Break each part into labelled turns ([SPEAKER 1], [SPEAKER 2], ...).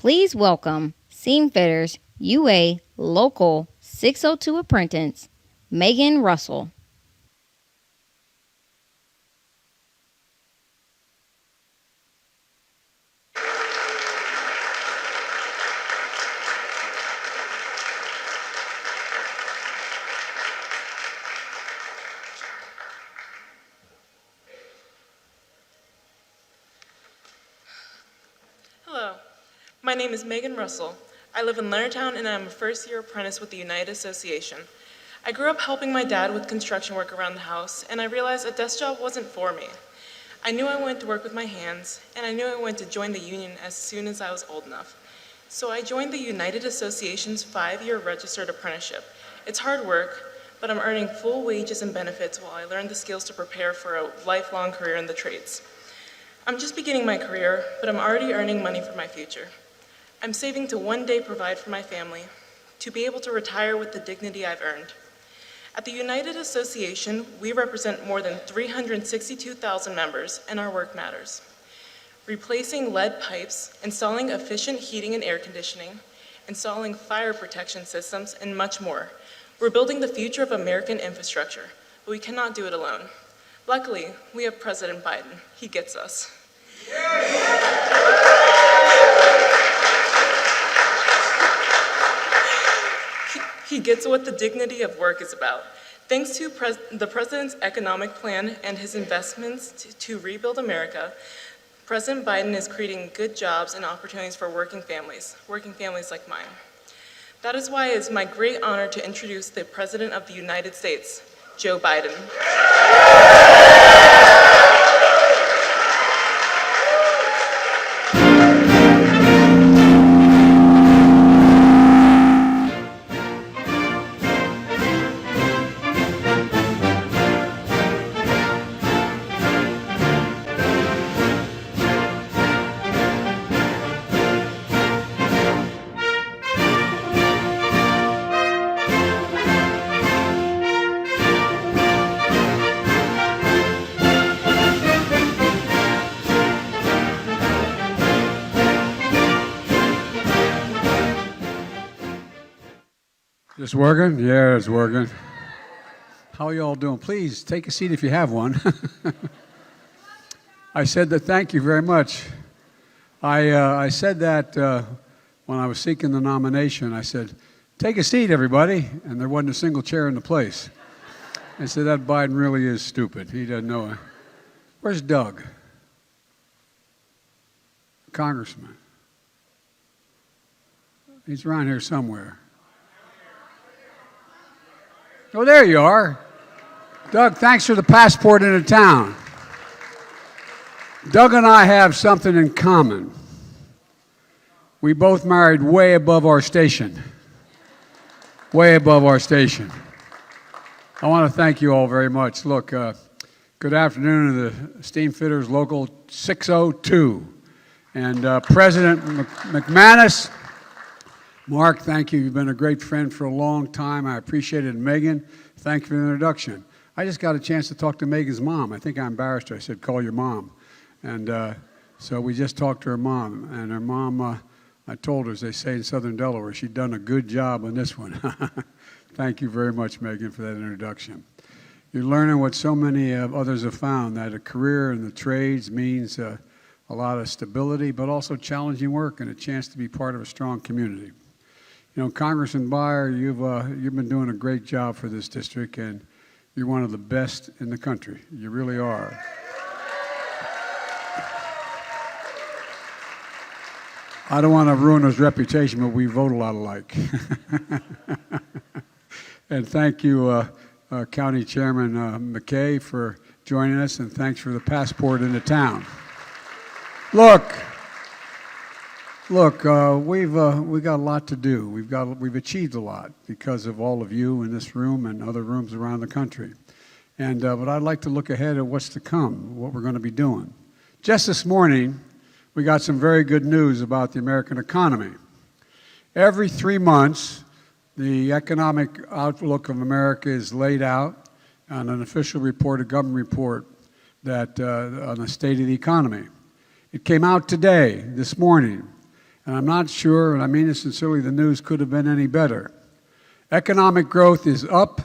[SPEAKER 1] Please welcome Seam Fitters UA Local 602 Apprentice, Megan Russell.
[SPEAKER 2] Hello, my name is Megan Russell. I live in Leonardtown and I'm a first-year apprentice with the United Association. I grew up helping my dad with construction work around the house, and I realized a desk job wasn't for me. I knew I wanted to work with my hands, and I knew I wanted to join the union as soon as I was old enough. So I joined the United Association's 5-year registered apprenticeship. It's hard work, but I'm earning full wages and benefits while I learn the skills to prepare for a lifelong career in the trades. I'm just beginning my career, but I'm already earning money for my future. I'm saving to one day provide for my family, to be able to retire with the dignity I've earned. At the United Association, we represent more than 362,000 members, and our work matters. Replacing lead pipes, installing efficient heating and air conditioning, installing fire protection systems, and much more. We're building the future of American infrastructure, but we cannot do it alone. Luckily, we have President Biden. He gets us. He gets what the dignity of work is about. Thanks to the President's economic plan and his investments to rebuild America, President Biden is creating good jobs and opportunities for working families like mine. That is why it's my great honor to introduce the President of the United States, Joe Biden.
[SPEAKER 3] This working? Yeah, it's working. How are you all doing? Please take a seat if you have one. I said that thank you very much. I said that when I was seeking the nomination. I said, take a seat, everybody. And there wasn't a single chair in the place. I said, that Biden really is stupid. He doesn't know it. Where's Doug? Congressman. He's around here somewhere. Oh, there you are. Doug, thanks for the passport into town. Doug and I have something in common. We both married way above our station. Way above our station. I want to thank you all very much. Look, good afternoon to the Steam Fitters Local 602. And President McManus, Mark, thank you. You've been a great friend for a long time. I appreciate it. And Megan, thank you for the introduction. I just got a chance to talk to Megan's mom. I think I embarrassed her. I said, call your mom. And so we just talked to her mom. And her mom, I told her, as they say in Southern Delaware, she'd done a good job on this one. Thank you very much, Megan, for that introduction. You're learning what so many others have found, that a career in the trades means a lot of stability, but also challenging work and a chance to be part of a strong community. You know, Congressman Beyer, you've been doing a great job for this district, and you're one of the best in the country. You really are. I don't want to ruin his reputation, but we vote a lot alike. And thank you, County Chairman McKay, for joining us, and thanks for the passport into town. Look, we've got a lot to do. We've achieved a lot because of all of you in this room and other rooms around the country. And but I'd like to look ahead at what's to come, what we're going to be doing. Just this morning, we got some very good news about the American economy. Every 3 months, the economic outlook of America is laid out on an official report, a government report, that on the state of the economy. It came out today, this morning, And I'm not sure, and I mean this sincerely, the news could have been any better. Economic growth is up,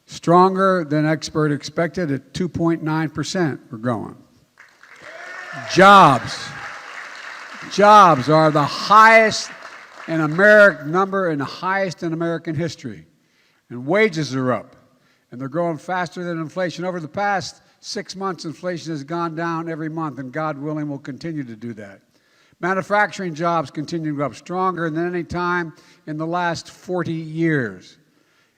[SPEAKER 3] stronger than expert expected at 2.9%. We're going. Jobs are the highest in American number and the highest in American history. And wages are up, and they're growing faster than inflation. Over the past 6 months, inflation has gone down every month, and God willing will continue to do that. Manufacturing jobs continue to go up stronger than any time in the last 40 years.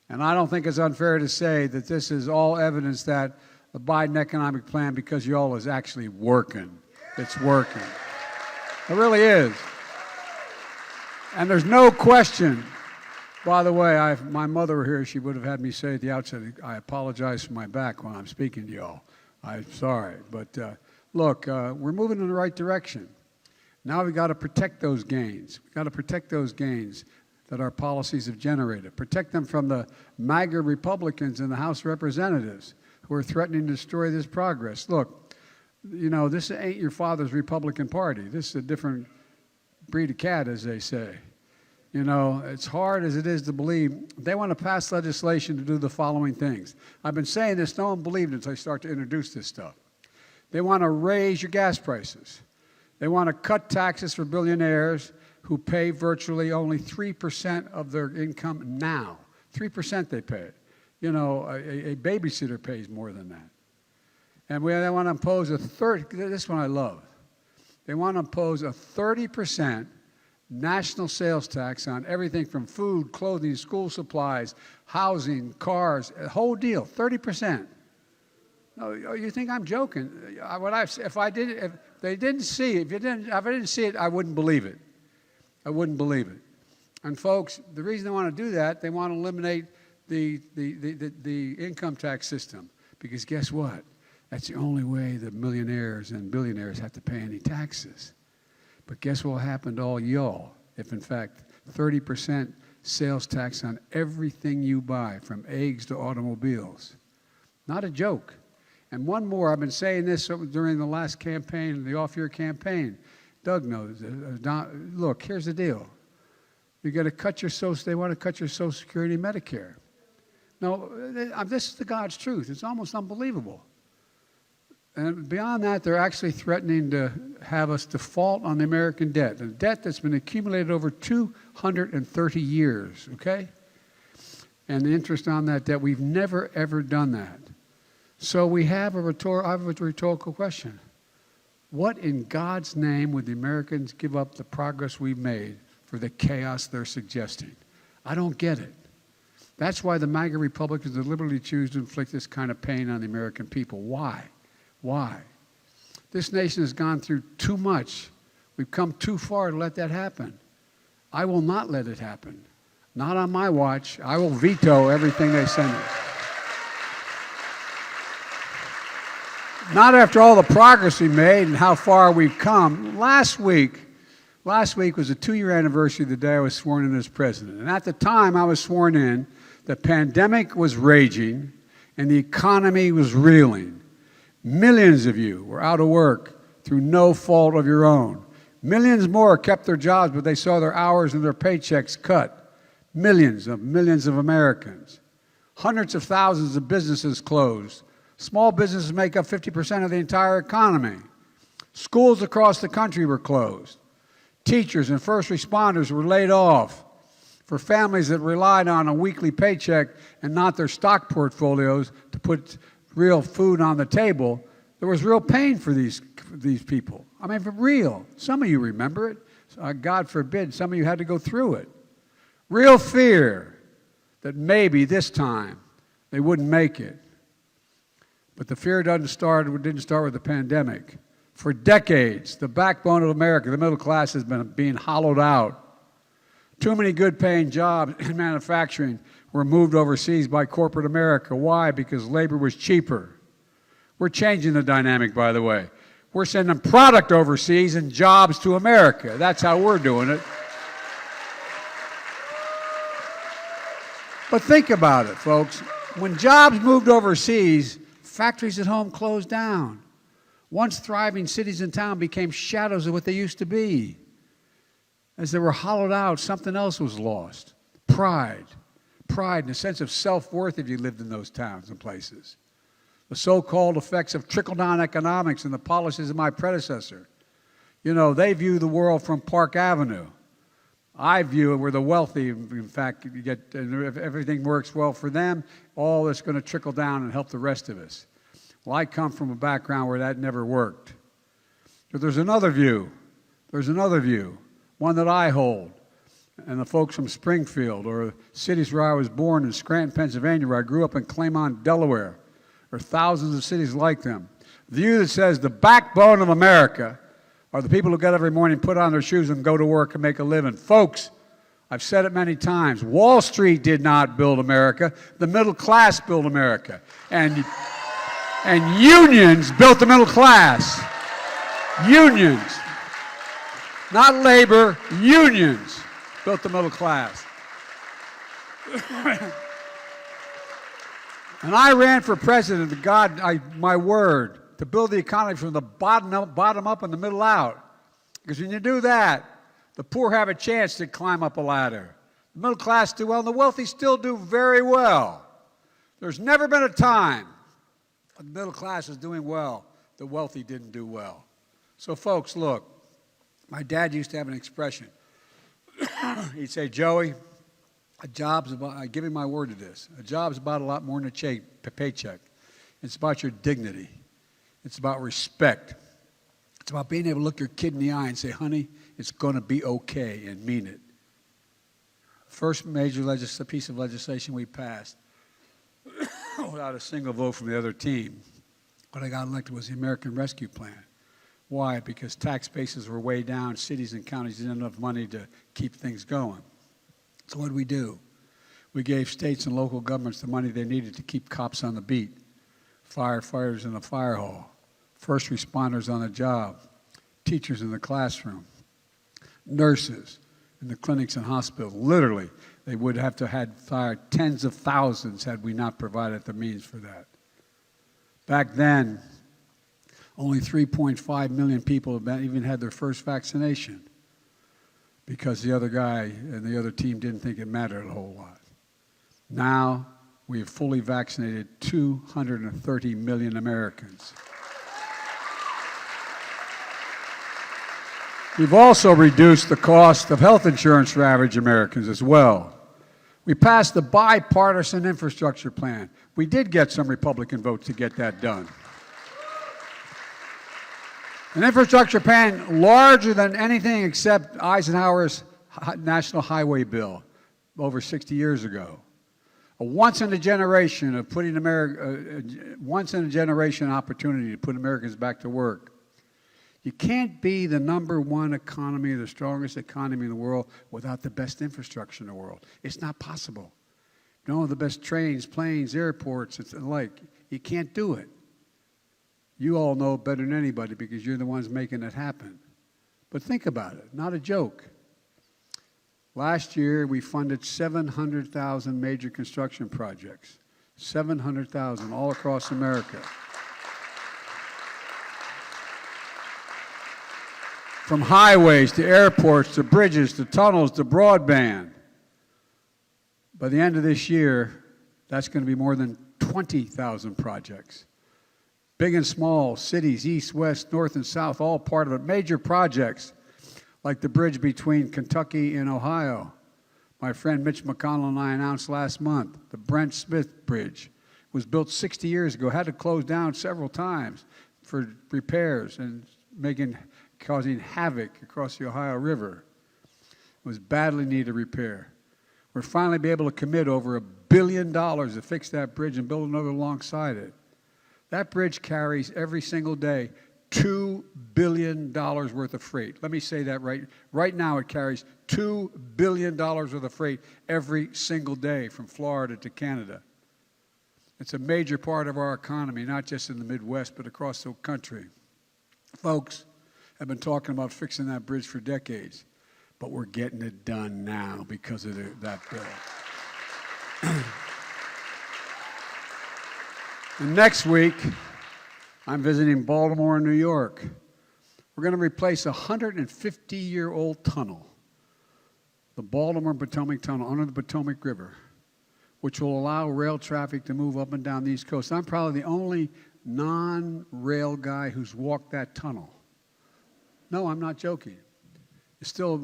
[SPEAKER 3] And I don't think it's unfair to say that this is all evidence that the Biden economic plan, because y'all, is actually working. It's working. It really is. And there's no question. By the way, my mother were here, she would have had me say at the outset, I apologize for my back when I'm speaking to y'all. I'm sorry. But look, we're moving in the right direction. Now we've got to protect those gains. We've got to protect those gains that our policies have generated. Protect them from the MAGA Republicans in the House of Representatives who are threatening to destroy this progress. Look, you know, this ain't your father's Republican Party. This is a different breed of cat, as they say. You know, it's hard as it is to believe. They want to pass legislation to do the following things. I've been saying this, no one believed it until I start to introduce this stuff. They want to raise your gas prices. They want to cut taxes for billionaires who pay virtually only 3% of their income now. 3% they pay. You know, a babysitter pays more than that. And they want to impose this one I love. They want to impose a 30% national sales tax on everything from food, clothing, school supplies, housing, cars, a whole deal, 30%. No, you think I'm joking? If I didn't see it, I wouldn't believe it. I wouldn't believe it. And folks, the reason they want to do that, they want to eliminate the income tax system, because guess what? That's the only way the millionaires and billionaires have to pay any taxes. But guess what will happen to all y'all if, in fact, 30% sales tax on everything you buy, from eggs to automobiles? Not a joke. And one more, I've been saying this during the last campaign, the off-year campaign. Doug knows. Look, here's the deal. You got to cut they want to cut your Social Security and Medicare. No, this is the God's truth. It's almost unbelievable. And beyond that, they're actually threatening to have us default on the American debt, a debt that's been accumulated over 230 years, okay? And the interest on that debt, we've never, ever done that. So I have a rhetorical question. What in God's name would the Americans give up the progress we've made for the chaos they're suggesting? I don't get it. That's why the MAGA Republicans deliberately choose to inflict this kind of pain on the American people. Why? Why? This nation has gone through too much. We've come too far to let that happen. I will not let it happen. Not on my watch. I will veto everything they send us. Not after all the progress we made and how far we've come. Last week was the 2-year anniversary of the day I was sworn in as president. And at the time I was sworn in, the pandemic was raging and the economy was reeling. Millions of you were out of work through no fault of your own. Millions more kept their jobs, but they saw their hours and their paychecks cut. Millions of Americans. Hundreds of thousands of businesses closed. Small businesses make up 50% of the entire economy. Schools across the country were closed. Teachers and first responders were laid off. For families that relied on a weekly paycheck and not their stock portfolios to put real food on the table, there was real pain for these people. I mean, for real. Some of you remember it. God forbid, some of you had to go through it. Real fear that maybe this time they wouldn't make it. But the fear didn't start with the pandemic. For decades, the backbone of America, the middle class, has been being hollowed out. Too many good-paying jobs in manufacturing were moved overseas by corporate America. Why? Because labor was cheaper. We're changing the dynamic, by the way. We're sending product overseas and jobs to America. That's how we're doing it. But think about it, folks. When jobs moved overseas, factories at home closed down. Once thriving cities and towns became shadows of what they used to be. As they were hollowed out, something else was lost. Pride. Pride and a sense of self-worth if you lived in those towns and places. The so-called effects of trickle-down economics and the policies of my predecessor. You know, they view the world from Park Avenue. I view it where the wealthy, in fact, you get, if everything works well for them, all that's going to trickle down and help the rest of us. Well, I come from a background where that never worked. But there's another view. There's another view, one that I hold, and the folks from Springfield or cities where I was born in Scranton, Pennsylvania, where I grew up in Claymont, Delaware, or thousands of cities like them. The view that says the backbone of America are the people who get up every morning, put on their shoes, and go to work and make a living. Folks, I've said it many times, Wall Street did not build America. The middle class built America. And unions built the middle class. Unions. Not labor, unions built the middle class. And I ran for president, my word, to build the economy from the bottom up and the middle out. Because when you do that, the poor have a chance to climb up a ladder. The middle class do well, and the wealthy still do very well. There's never been a time when the middle class is doing well, the wealthy didn't do well. So folks, look, my dad used to have an expression. He'd say, Joey, a job's about, I give him my word to this, a job's about a lot more than a paycheck. It's about your dignity. It's about respect. It's about being able to look your kid in the eye and say, honey, it's going to be okay, and mean it. First major piece of legislation we passed without a single vote from the other team when I got elected was the American Rescue Plan. Why? Because tax bases were way down. Cities and counties didn't have enough money to keep things going. So what did we do? We gave states and local governments the money they needed to keep cops on the beat, firefighters in the fire hall, first responders on the job, teachers in the classroom, nurses in the clinics and hospitals. Literally, they would have to have fired tens of thousands had we not provided the means for that. Back then, only 3.5 million people even had their first vaccination because the other guy and the other team didn't think it mattered a whole lot. Now, we have fully vaccinated 230 million Americans. We've also reduced the cost of health insurance for average Americans as well. We passed the bipartisan infrastructure plan. We did get some Republican votes to get that done. An infrastructure plan larger than anything except Eisenhower's National Highway Bill over 60 years ago. A once-in-a-generation of putting once-in-a-generation opportunity to put Americans back to work. You can't be the #1 economy, the strongest economy in the world without the best infrastructure in the world. It's not possible. You know, the best trains, planes, airports, and the like. You can't do it. You all know better than anybody because you're the ones making it happen. But think about it, not a joke. Last year, we funded 700,000 major construction projects. 700,000 all across America. From highways to airports to bridges to tunnels to broadband. By the end of this year, that's going to be more than 20,000 projects. Big and small, cities, east, west, north, and south, all part of it. Major projects like the bridge between Kentucky and Ohio. My friend Mitch McConnell and I announced last month the Brent Smith Bridge was built 60 years ago, had to close down several times for repairs and causing havoc across the Ohio River. It was badly needed repair. We're finally be able to commit over $1 billion to fix that bridge and build another alongside it. That bridge carries every single day $2 billion worth of freight. Let me say that right. Right now it carries $2 billion worth of freight every single day from Florida to Canada. It's a major part of our economy, not just in the Midwest, but across the country. Folks have been talking about fixing that bridge for decades, but we're getting it done now because of that bill. And next week, I'm visiting Baltimore and New York. We're going to replace a 150-year-old tunnel the Baltimore-Potomac Tunnel under the Potomac River, which will allow rail traffic to move up and down the East Coast. I'm probably the only non-rail guy who's walked that tunnel. No, I'm not joking.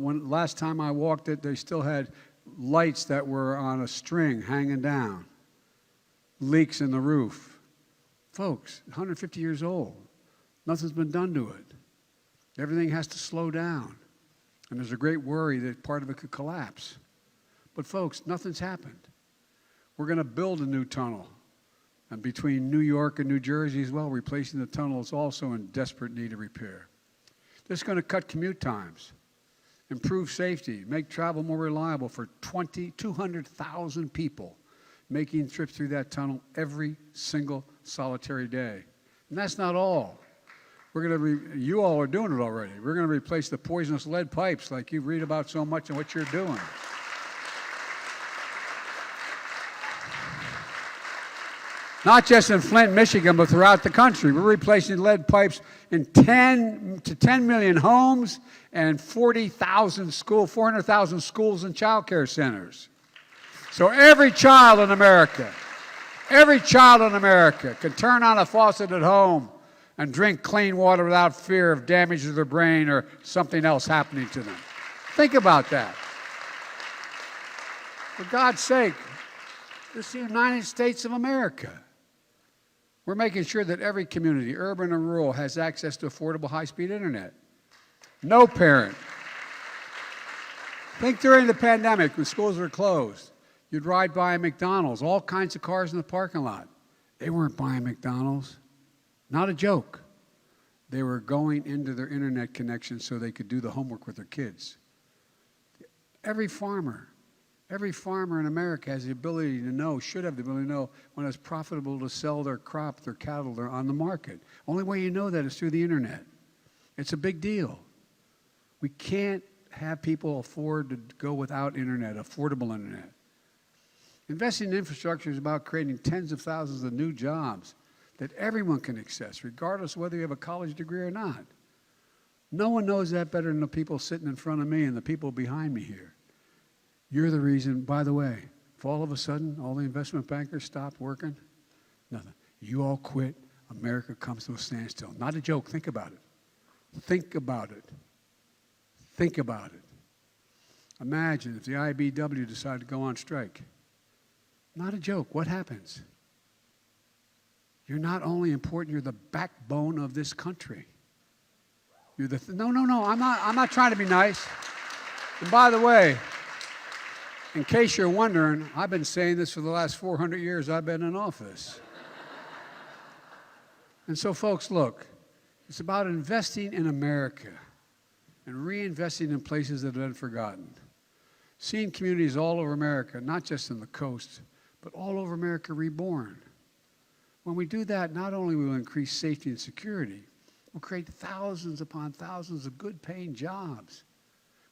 [SPEAKER 3] Last time I walked it, they still had lights that were on a string hanging down, leaks in the roof. Folks, 150 years old. Nothing's been done to it. Everything has to slow down. And there's a great worry that part of it could collapse. But folks, nothing's happened. We're going to build a new tunnel. And between New York and New Jersey as well, replacing the tunnel is also in desperate need of repair. This is going to cut commute times, improve safety, make travel more reliable for 200,000 people making trips through that tunnel every single solitary day. And that's not all. You all are doing it already. We're going to replace the poisonous lead pipes like you read about so much and what you're doing. Not just in Flint, Michigan, but throughout the country. We're replacing lead pipes in 10 million homes and 400,000 schools and child care centers. So every child in America can turn on a faucet at home and drink clean water without fear of damage to their brain or something else happening to them. Think about that. For God's sake, this is the United States of America. We're making sure that every community, urban and rural, has access to affordable high-speed internet. No parent. Think during the pandemic when schools were closed. You'd ride by a McDonald's, all kinds of cars in the parking lot. They weren't buying McDonald's. Not a joke. They were going into their internet connection so they could do the homework with their kids. Every farmer in America has the ability to know, should have the ability to know when it's profitable to sell their crop, their cattle, they're on the market. Only way you know that is through the internet. It's a big deal. We can't have people afford to go without internet, affordable internet. Investing in infrastructure is about creating tens of thousands of new jobs that everyone can access, regardless of whether you have a college degree or not. No one knows that better than the people sitting in front of me and the people behind me here. You're the reason, by the way, if all of a sudden all the investment bankers stopped working, nothing. You all quit, America comes to a standstill. Not a joke, think about it. Think about it. Think about it. Imagine if the IBW decided to go on strike. Not a joke, what happens? You're not only important, you're the backbone of this country. You're no, I'm not trying to be nice. And by the way, in case you're wondering, I've been saying this for the last 400 years I've been in office. And so, folks, look, it's about investing in America and reinvesting in places that have been forgotten. Seeing communities all over America, not just in the coast, but all over America reborn. When we do that, not only will we increase safety and security, we'll create thousands upon thousands of good-paying jobs.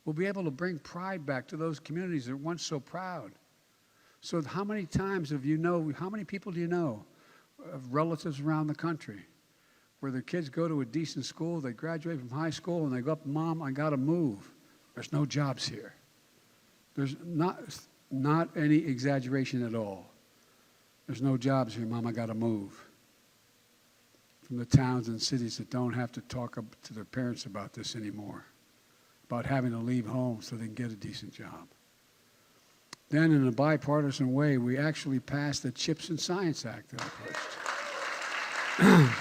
[SPEAKER 3] We'll be able to bring pride back to those communities that were once so proud. So how many times how many people do you know of relatives around the country where their kids go to a decent school, they graduate from high school, and they go up, Mom, I got to move. There's no jobs here. There's not any exaggeration at all. There's no jobs here, Mom, I got to move. From the towns and cities that don't have to talk to their parents about this anymore, about having to leave home so they can get a decent job. Then in a bipartisan way, we actually passed the CHIPS and Science Act that I pushed.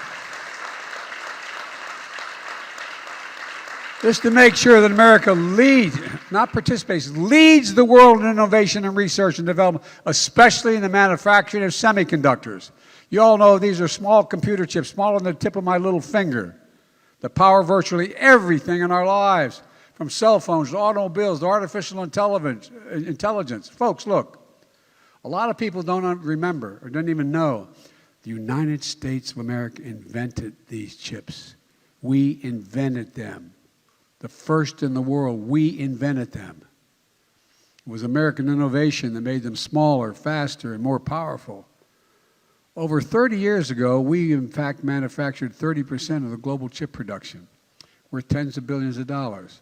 [SPEAKER 3] Just to make sure that America leads, not participates, leads the world in innovation and research and development, especially in the manufacturing of semiconductors. You all know these are small computer chips, smaller than the tip of my little finger, that power virtually everything in our lives, from cell phones to automobiles to artificial intelligence. Folks, look, a lot of people don't remember or don't even know the United States of America invented these chips. We invented them. The first in the world, we invented them. It was American innovation that made them smaller, faster, and more powerful. Over 30 years ago, we in fact manufactured 30% of the global chip production, worth tens of billions of dollars.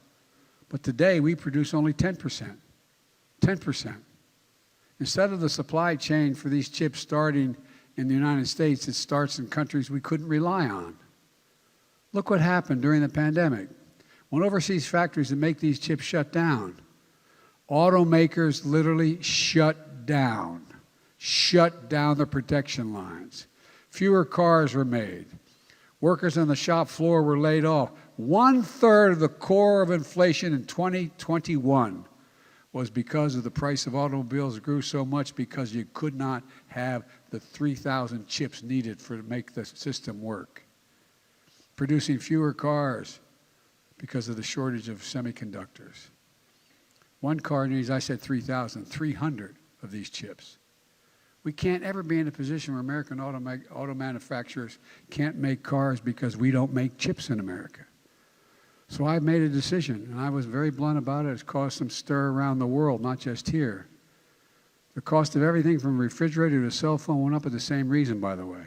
[SPEAKER 3] But today, we produce only 10%. 10%. Instead of the supply chain for these chips starting in the United States, it starts in countries we couldn't rely on. Look what happened during the pandemic. When overseas factories that make these chips shut down, automakers literally shut down the production lines. Fewer cars were made. Workers on the shop floor were laid off. 1/3 of the core of inflation in 2021 was because of the price of automobiles grew so much because you could not have the 3,000 chips needed to make the system work. Producing fewer cars because of the shortage of semiconductors. One car needs, I said 3,000, 300 of these chips. We can't ever be in a position where American auto manufacturers can't make cars because we don't make chips in America. So I've made a decision, and I was very blunt about it. It's caused some stir around the world, not just here. The cost of everything from a refrigerator to a cell phone went up for the same reason, by the way.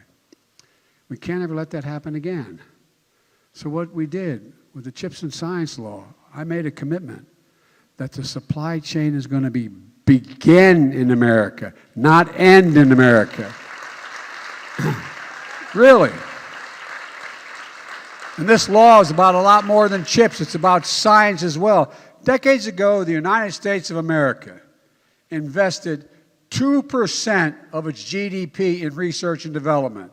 [SPEAKER 3] We can't ever let that happen again. So what we did with the Chips and Science Law, I made a commitment that the supply chain is going to begin in America, not end in America. Really. And this law is about a lot more than chips. It's about science as well. Decades ago, the United States of America invested 2% of its GDP in research and development.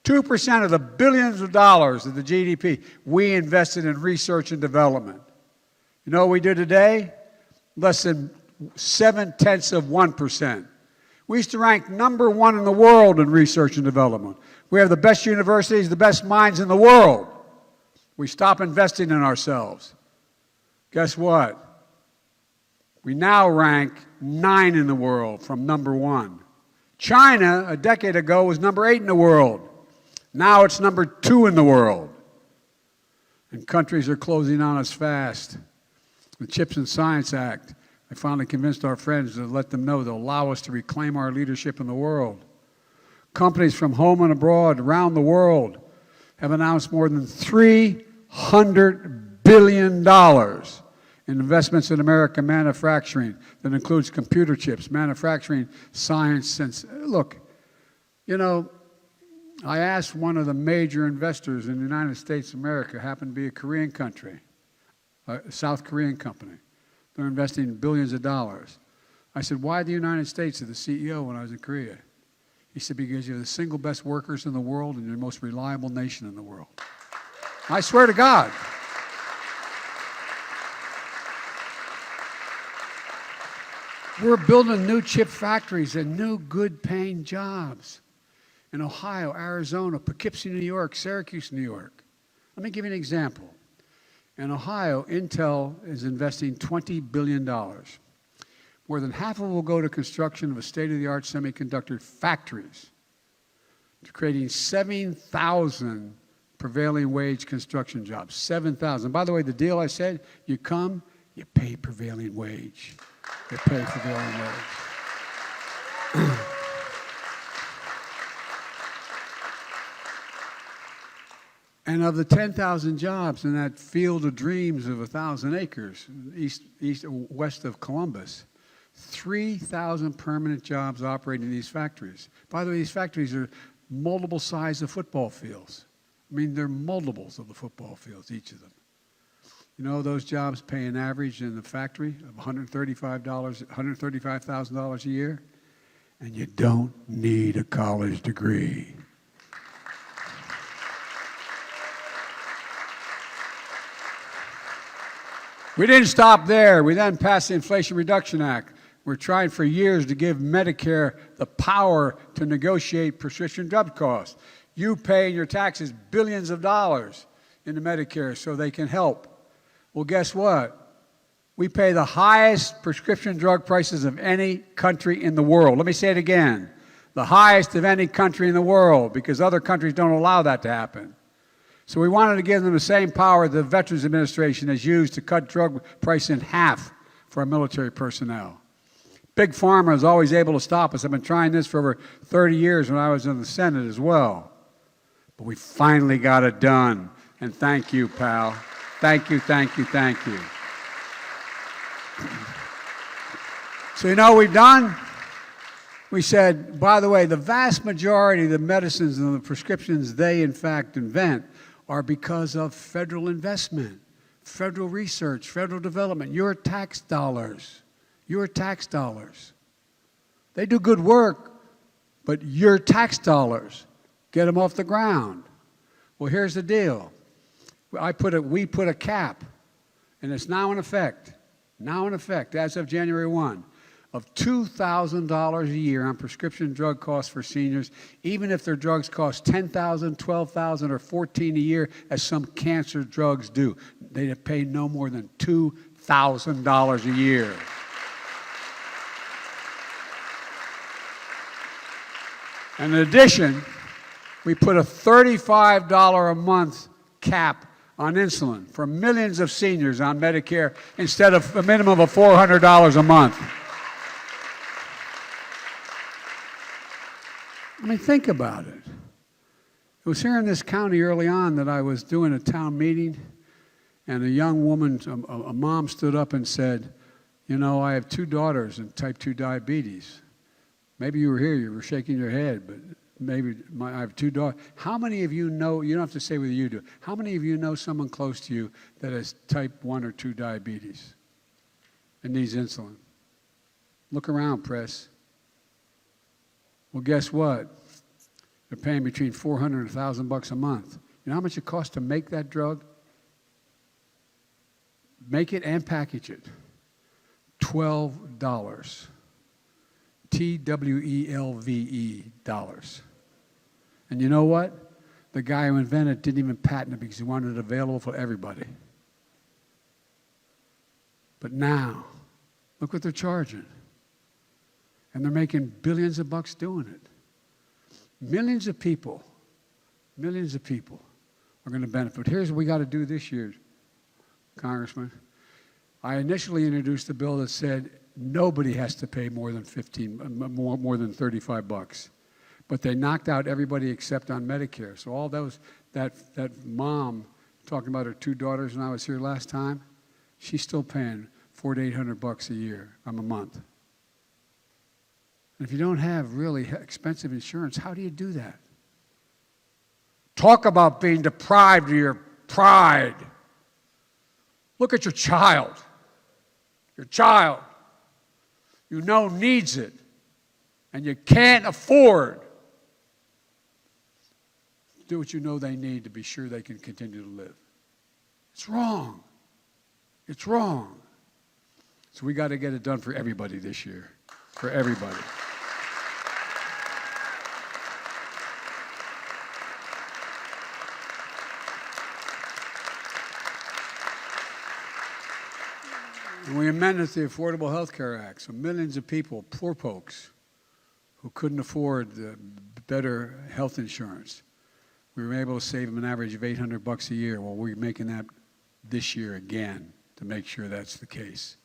[SPEAKER 3] 2% of the billions of dollars of the GDP we invested in research and development. You know what we do today? Less than 0.7%. We used to rank #1 in the world in research and development. We have the best universities, the best minds in the world. We stop investing in ourselves. Guess what? We now rank 9 in the world from #1. China, a decade ago, was #8 in the world. Now it's #2 in the world. And countries are closing on us fast. The Chips and Science Act, I finally convinced our friends to let them know they'll allow us to reclaim our leadership in the world. Companies from home and abroad around the world have announced more than $300 billion in investments in American manufacturing that includes computer chips, manufacturing, science. Look, you know, I asked one of the major investors in the United States of America, happened to be a Korean country, a South Korean company. They're investing billions of dollars. I said, why the United States? To the CEO when I was in Korea. He said, because you're the single best workers in the world and you're the most reliable nation in the world. I swear to God. We're building new chip factories and new good-paying jobs in Ohio, Arizona, Poughkeepsie, New York, Syracuse, New York. Let me give you an example. In Ohio, Intel is investing $20 billion. More than half of it will go to construction of state-of-the-art semiconductor factories, to creating 7,000 prevailing wage construction jobs. 7,000. By the way, the deal I said, you come, you pay prevailing wage. You pay prevailing wage. And of the 10,000 jobs in that field of dreams of 1,000 acres, west of Columbus, 3,000 permanent jobs operating in these factories. By the way, these factories are multiple size of football fields. I mean, they're multiples of the football fields, each of them. You know, those jobs pay an average in the factory of $135,000 a year, and you don't need a college degree. We didn't stop there. We then passed the Inflation Reduction Act. We're trying for years to give Medicare the power to negotiate prescription drug costs. You pay in your taxes billions of dollars into Medicare so they can help. Well, guess what? We pay the highest prescription drug prices of any country in the world. Let me say it again. The highest of any country in the world, because other countries don't allow that to happen. So we wanted to give them the same power the Veterans Administration has used to cut drug price in half for our military personnel. Big Pharma is always able to stop us. I've been trying this for over 30 years when I was in the Senate as well. But we finally got it done. And thank you, pal. Thank you, thank you, thank you. So you know what we've done? We said, by the way, the vast majority of the medicines and the prescriptions they, in fact, invent are because of federal investment, federal research, federal development, your tax dollars, your tax dollars. They do good work, but your tax dollars get them off the ground. Well, here's the deal. We put a cap, and it's now in effect as of January 1, of $2,000 a year on prescription drug costs for seniors, even if their drugs cost $10,000, $12,000, or $14,000 a year, as some cancer drugs do. They pay no more than $2,000 a year. And in addition, we put a $35 a month cap on insulin for millions of seniors on Medicare instead of a minimum of $400 a month. I mean, think about it. It was here in this county early on that I was doing a town meeting, and a young woman, a mom, stood up and said, you know, I have 2 daughters and type 2 diabetes. Maybe you were here, you were shaking your head, but maybe I have 2 daughters. How many of you know, you don't have to say whether you do, how many of you know someone close to you that has type 1 or 2 diabetes and needs insulin? Look around, press. Well, guess what? They're paying between $400 and $1,000 a month. You know how much it costs to make that drug? Make it and package it. $12. TWELVE dollars. And you know what? The guy who invented it didn't even patent it because he wanted it available for everybody. But now, look what they're charging. And they're making billions of bucks doing it. Millions of people are going to benefit. Here's what we got to do this year, Congressman. I initially introduced a bill that said nobody has to pay more than $35. But they knocked out everybody except on Medicare. So all those, that mom talking about her 2 daughters when I was here last time, she's still paying $400 to $800 a year, a month. And if you don't have really expensive insurance, how do you do that? Talk about being deprived of your pride. Look at your child. Your child, you know, needs it, and you can't afford to do what you know they need to be sure they can continue to live. It's wrong. It's wrong. So we got to get it done for everybody this year, for everybody. And we amended the Affordable Health Care Act, so millions of people, poor folks, who couldn't afford the better health insurance, we were able to save them an average of $800 a year. Well, we're making that this year again to make sure that's the case.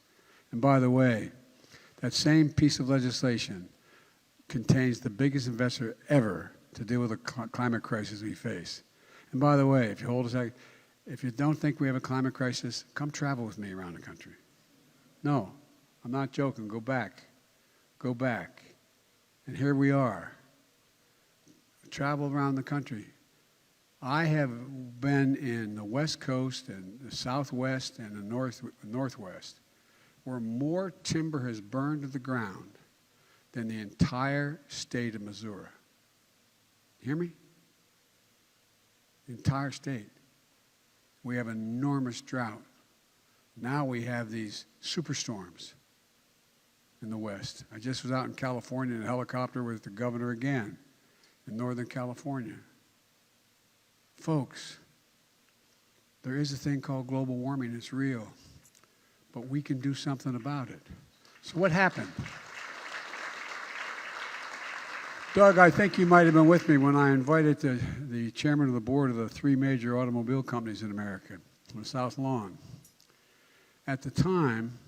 [SPEAKER 3] And by the way, that same piece of legislation contains the biggest investment ever to deal with the climate crisis we face. And by the way, if you don't think we have a climate crisis, come travel with me around the country. No, I'm not joking. Go back. Go back. And here we are. Travel around the country. I have been in the West Coast and the Southwest and the Northwest where more timber has burned to the ground than the entire state of Missouri. You hear me? The entire state. We have enormous drought. Now we have these superstorms in the West. I just was out in California in a helicopter with the governor again in Northern California. Folks, there is a thing called global warming. It's real. But we can do something about it. So what happened? Doug, I think you might have been with me when I invited the chairman of the board of the 3 major automobile companies in America on the South Lawn. At the time,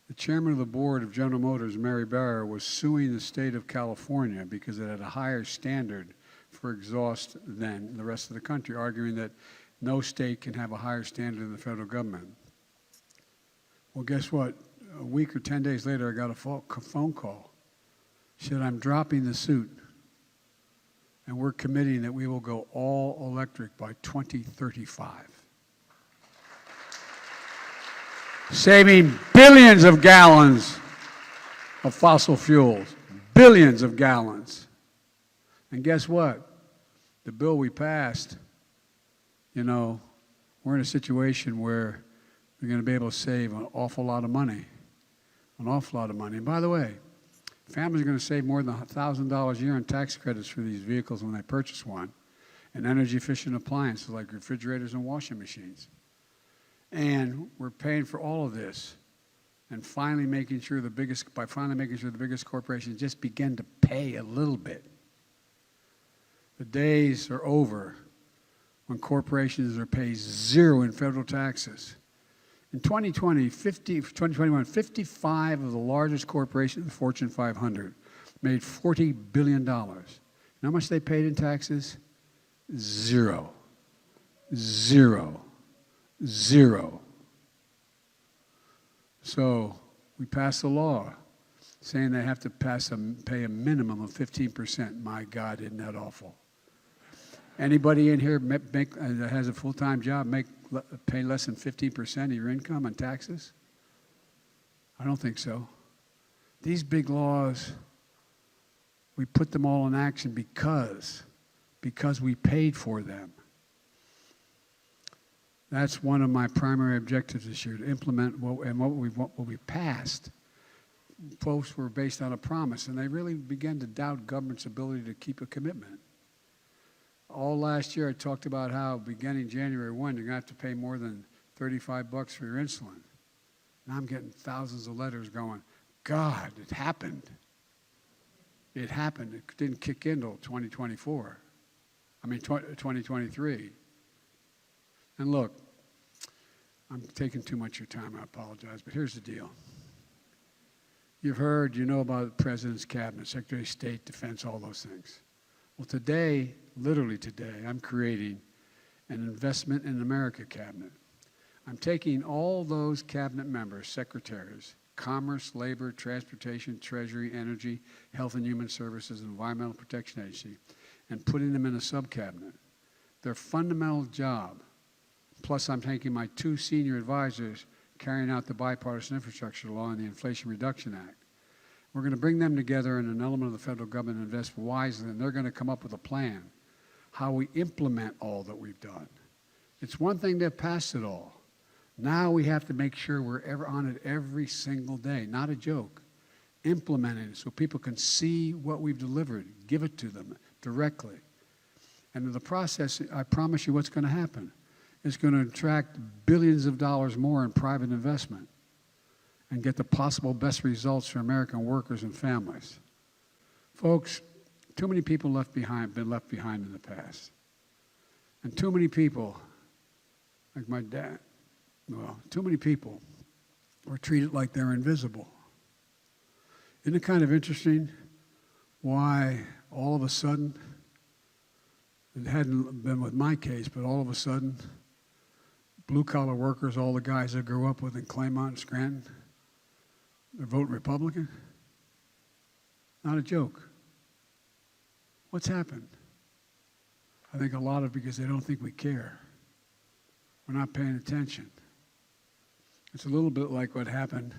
[SPEAKER 3] the chairman of the board of General Motors, Mary Barra, was suing the state of California because it had a higher standard for exhaust than the rest of the country, arguing that no state can have a higher standard than the federal government. Well, guess what? a week or 10 days later, I got a phone call. She said, I'm dropping the suit, and we're committing that we will go all electric by 2035. Saving billions of gallons of fossil fuels. Billions of gallons. And guess what? The bill we passed, you know, we're in a situation where we're going to be able to save an awful lot of money. An awful lot of money. And by the way, families are going to save more than $1,000 a year in tax credits for these vehicles when they purchase one, and energy-efficient appliances like refrigerators and washing machines. And we're paying for all of this, and finally making sure the biggest corporations just begin to pay a little bit. The days are over when corporations are paid zero in federal taxes. In 2021, 55 of the largest corporations in the Fortune 500 made $40 billion. You know how much they paid in taxes? Zero. Zero. Zero. So we passed a law saying they have to pay a minimum of 15%. My God, isn't that awful? Anybody in here that has a full-time job pay less than 15% of your income on taxes? I don't think so. These big laws, we put them all in action because we paid for them. That's one of my primary objectives this year, to implement what we passed. Folks were based on a promise, and they really began to doubt government's ability to keep a commitment. All last year I talked about how beginning January 1, you're going to have to pay more than $35 for your insulin. Now I'm getting thousands of letters going, God, it happened. It happened. It didn't kick in until 2023. And look, I'm taking too much of your time, I apologize, but here's the deal. You've heard, you know about the President's Cabinet, Secretary of State, Defense, all those things. Well, today, literally today, I'm creating an Investment in America cabinet. I'm taking all those cabinet members, secretaries, Commerce, Labor, Transportation, Treasury, Energy, Health and Human Services, and Environmental Protection Agency, and putting them in a sub-cabinet. Their fundamental job, plus I'm taking my two senior advisors carrying out the bipartisan infrastructure law and the Inflation Reduction Act. We're going to bring them together in an element of the federal government and invest wisely, and they're going to come up with a plan how we implement all that we've done. It's one thing to have passed it all. Now we have to make sure we're ever on it every single day, not a joke. Implementing it so people can see what we've delivered, give it to them directly. And in the process, I promise you what's going to happen. It's going to attract billions of dollars more in private investment and get the possible best results for American workers and families. Folks, too many people been left behind in the past. And too many people, like my dad, too many people were treated like they're invisible. Isn't it kind of interesting why all of a sudden, it hadn't been with my case, but all of a sudden, blue-collar workers, all the guys I grew up with in Claymont and Scranton, they're voting Republican? Not a joke. What's happened? I think a lot of it because they don't think we care. We're not paying attention. It's a little bit like what happened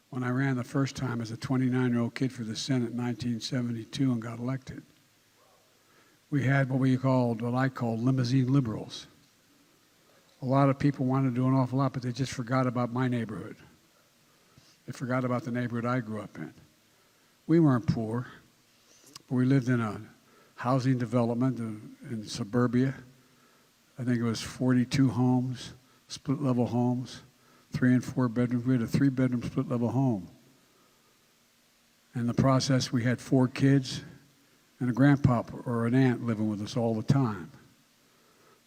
[SPEAKER 3] when I ran the first time as a 29-year-old kid for the Senate in 1972 and got elected. We had what I call limousine liberals. A lot of people wanted to do an awful lot, but they just forgot about my neighborhood. They forgot about the neighborhood I grew up in. We weren't poor, but we lived in a housing development in suburbia. I think it was 42 homes, split-level homes, 3 and 4 bedrooms. We had a 3-bedroom split-level home. In the process, we had 4 kids and a grandpa or an aunt living with us all the time.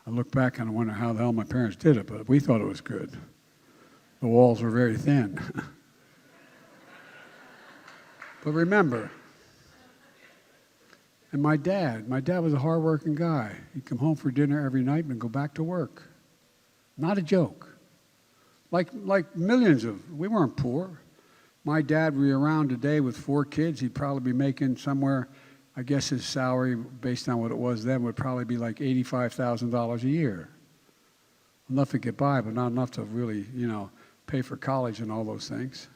[SPEAKER 3] I look back and I wonder how the hell my parents did it, but we thought it was good. The walls were very thin. But remember, and my dad was a hard-working guy. He'd come home for dinner every night and go back to work. Not a joke. Like millions we weren't poor. My dad were around today with 4 kids, he'd probably be making somewhere, I guess his salary, based on what it was then, would probably be like $85,000 a year. Enough to get by, but not enough to really, pay for college and all those things.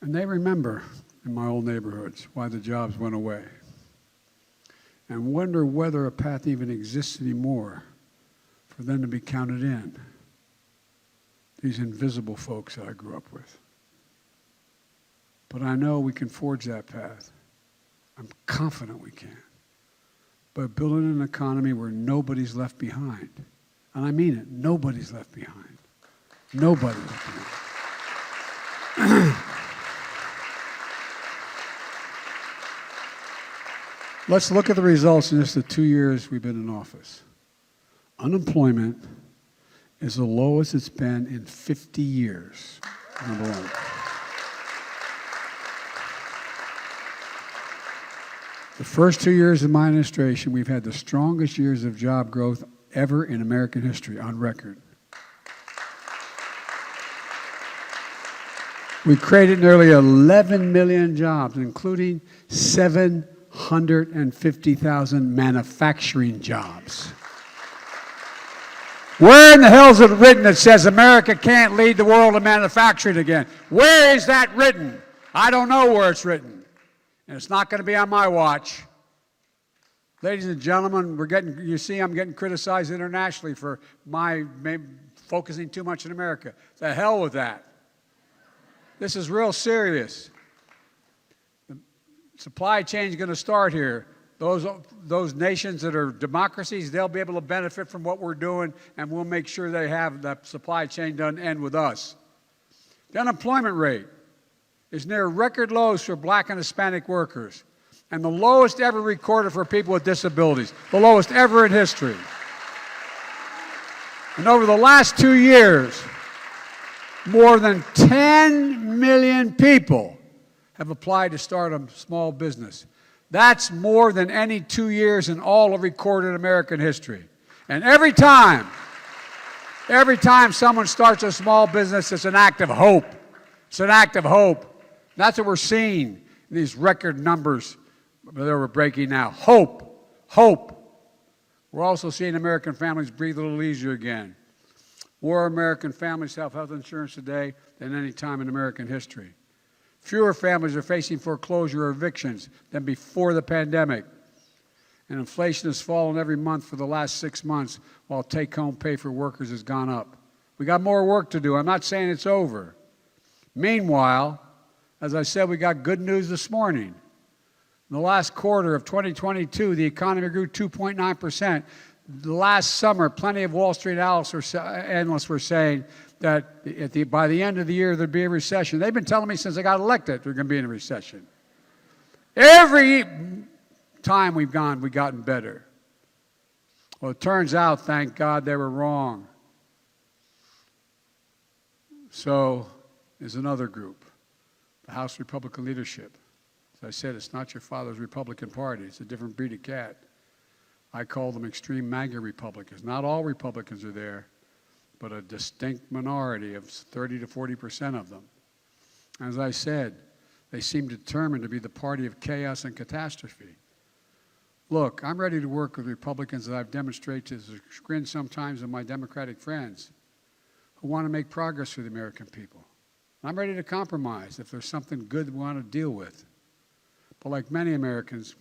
[SPEAKER 3] And they remember in my old neighborhoods why the jobs went away. And wonder whether a path even exists anymore for them to be counted in. These invisible folks that I grew up with. But I know we can forge that path. I'm confident we can. By building an economy where nobody's left behind. And I mean it, nobody's left behind. Nobody left behind. Let's look at the results in just the 2 years we've been in office. Unemployment is the lowest it's been in 50 years, number one. The first 2 years of my administration, we've had the strongest years of job growth ever in American history, on record. We created nearly 11 million jobs, including 750,000 manufacturing jobs. Where in the hell is it written that says America can't lead the world in manufacturing again? Where is that written? I don't know where it's written. And it's not going to be on my watch. Ladies and gentlemen, I'm getting criticized internationally for my focusing too much in America. The hell with that. This is real serious. The supply chain is going to start here. Those nations that are democracies, they'll be able to benefit from what we're doing, and we'll make sure they have that supply chain done end with us. The unemployment rate is near record lows for black and Hispanic workers, and the lowest ever recorded for people with disabilities, the lowest ever in history. And over the last 2 years, more than 10 million people have applied to start a small business. That's more than any 2 years in all of recorded American history. And every time someone starts a small business, it's an act of hope. It's an act of hope. That's what we're seeing in these record numbers that we're breaking now. Hope. Hope. We're also seeing American families breathe a little easier again. More American families have health insurance today than any time in American history. Fewer families are facing foreclosure or evictions than before the pandemic. And inflation has fallen every month for the last 6 months, while take-home pay for workers has gone up. We got more work to do. I'm not saying it's over. Meanwhile, as I said, we got good news this morning. In the last quarter of 2022, the economy grew 2.9%. The last summer, plenty of Wall Street analysts were saying that by the end of the year, there'd be a recession. They've been telling me since I got elected we're going to be in a recession. Every time we've gotten better. Well, it turns out, thank God, they were wrong. So there's another group, the House Republican leadership. As I said, it's not your father's Republican Party. It's a different breed of cat. I call them extreme MAGA Republicans. Not all Republicans are there, but a distinct minority of 30 to 40% of them. As I said, they seem determined to be the party of chaos and catastrophe. Look, I'm ready to work with Republicans that I've demonstrated to the chagrin sometimes of my Democratic friends who want to make progress for the American people. I'm ready to compromise if there's something good we want to deal with. But like many Americans,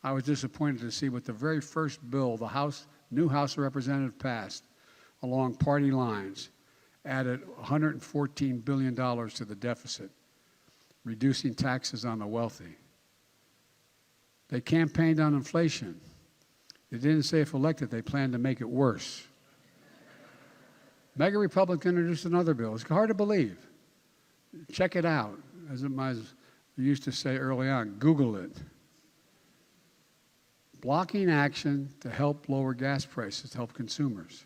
[SPEAKER 3] I was disappointed to see what the very first bill the new House of Representatives passed along party lines added $114 billion to the deficit, reducing taxes on the wealthy. They campaigned on inflation. They didn't say if elected they planned to make it worse. MAGA Republican introduced another bill. It's hard to believe. Check it out. As I used to say early on, Google it. Blocking action to help lower gas prices, to help consumers.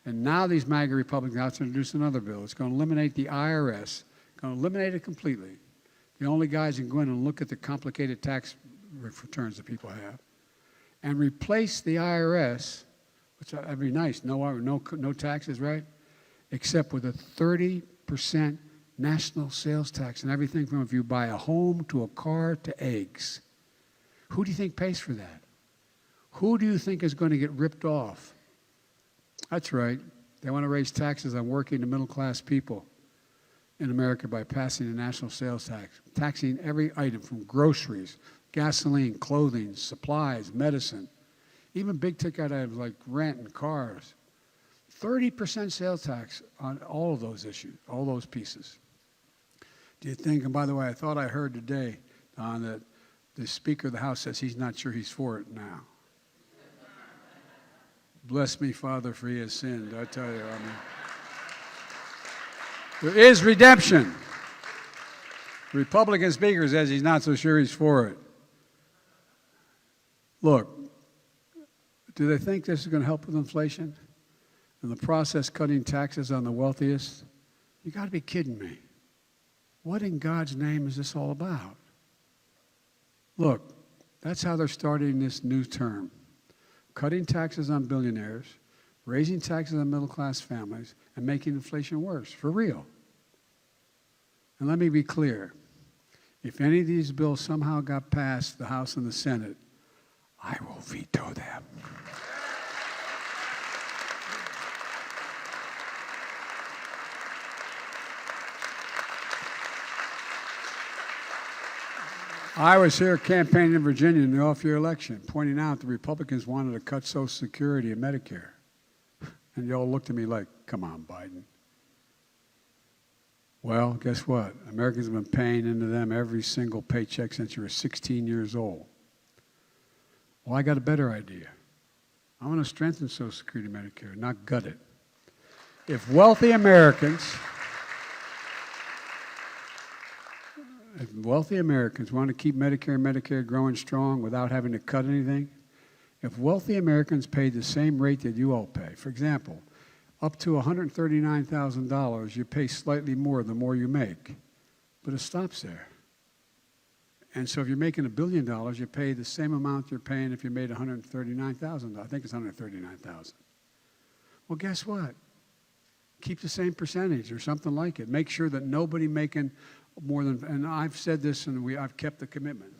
[SPEAKER 3] And now these MAGA Republicans have to introduce another bill. It's going to eliminate the IRS, going to eliminate it completely. The only guys who can go in and look at the complicated tax returns that people have, and replace the IRS, which would be nice, no taxes, right? Except with a $30 12% national sales tax on everything from if you buy a home to a car to eggs. Who do you think pays for that? Who do you think is going to get ripped off? That's right. They want to raise taxes on working and middle-class people in America by passing a national sales tax, taxing every item from groceries, gasoline, clothing, supplies, medicine, even big-ticket items like rent and cars. 30% sales tax on all of those issues, all those pieces. Do you think, and by the way, I thought I heard today, Don, that the Speaker of the House says he's not sure he's for it now. Bless me, Father, for he has sinned. I tell you, I mean, there is redemption. The Republican Speaker says he's not so sure he's for it. Look, do they think this is going to help with inflation? In the process, cutting taxes on the wealthiest? You got to be kidding me. What in God's name is this all about? Look, that's how they're starting this new term. Cutting taxes on billionaires, raising taxes on middle-class families, and making inflation worse, for real. And let me be clear. If any of these bills somehow got past the House and the Senate, I will veto them. I was here campaigning in Virginia in the off-year election, pointing out the Republicans wanted to cut Social Security and Medicare. And you all looked at me like, come on, Biden. Well, guess what? Americans have been paying into them every single paycheck since you were 16 years old. Well, I got a better idea. I want to strengthen Social Security and Medicare, not gut it. If wealthy Americans want to keep Medicare and Medicaid growing strong without having to cut anything, if wealthy Americans paid the same rate that you all pay, for example, up to $139,000, you pay slightly more the more you make, but it stops there. And so if you're making $1 billion, you pay the same amount you're paying if you made $139,000. I think it's $139,000. Well, guess what? Keep the same percentage or something like it. Make sure that nobody making more than, and I've said this and I've kept the commitment.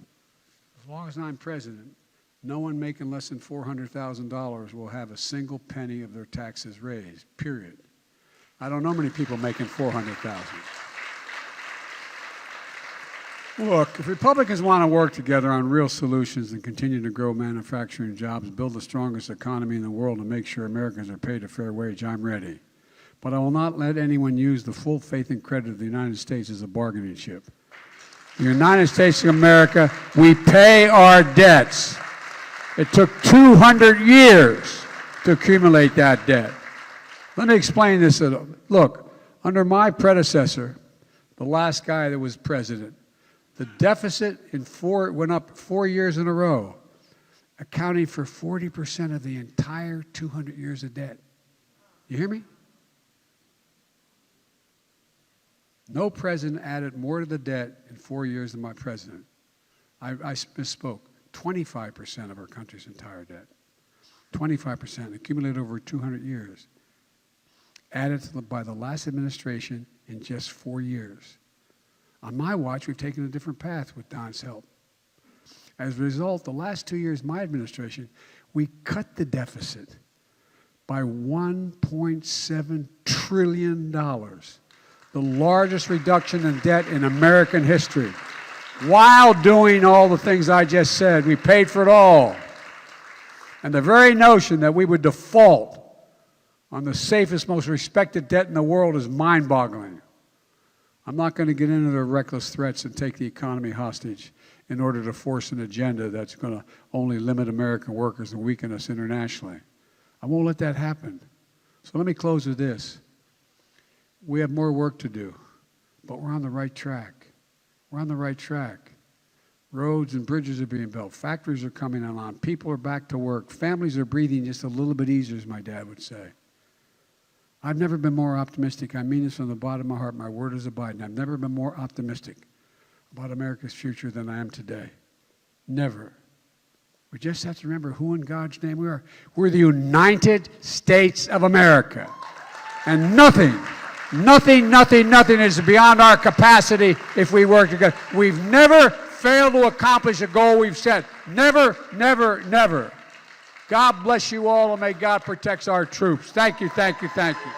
[SPEAKER 3] As long as I'm president, no one making less than $400,000 will have a single penny of their taxes raised, period. I don't know many people making $400,000. Look, if Republicans want to work together on real solutions and continue to grow manufacturing jobs, build the strongest economy in the world, and make sure Americans are paid a fair wage, I'm ready. But I will not let anyone use the full faith and credit of the United States as a bargaining chip. The United States of America, we pay our debts. It took 200 years to accumulate that debt. Let me explain this. Look, under my predecessor, the last guy that was president, the deficit went up 4 years in a row, accounting for 40% of the entire 200 years of debt. You hear me? No president added more to the debt in 4 years than my president. I misspoke. 25% of our country's entire debt. 25% accumulated over 200 years. Added by the last administration in just 4 years. On my watch, we've taken a different path with Don's help. As a result, the last 2 years of my administration, we cut the deficit by $1.7 trillion. The largest reduction in debt in American history. While doing all the things I just said, we paid for it all. And the very notion that we would default on the safest, most respected debt in the world is mind-boggling. I'm not going to get into the reckless threats and take the economy hostage in order to force an agenda that's going to only limit American workers and weaken us internationally. I won't let that happen. So let me close with this. We have more work to do, but we're on the right track. We're on the right track. Roads and bridges are being built. Factories are coming online. People are back to work. Families are breathing just a little bit easier, as my dad would say. I've never been more optimistic. I mean this from the bottom of my heart. My word is abiding. I've never been more optimistic about America's future than I am today. Never. We just have to remember who in God's name we are. We're the United States of America. And nothing Nothing is beyond our capacity if we work together. We've never failed to accomplish a goal we've set. Never, never, never. God bless you all, and may God protect our troops. Thank you, thank you, thank you.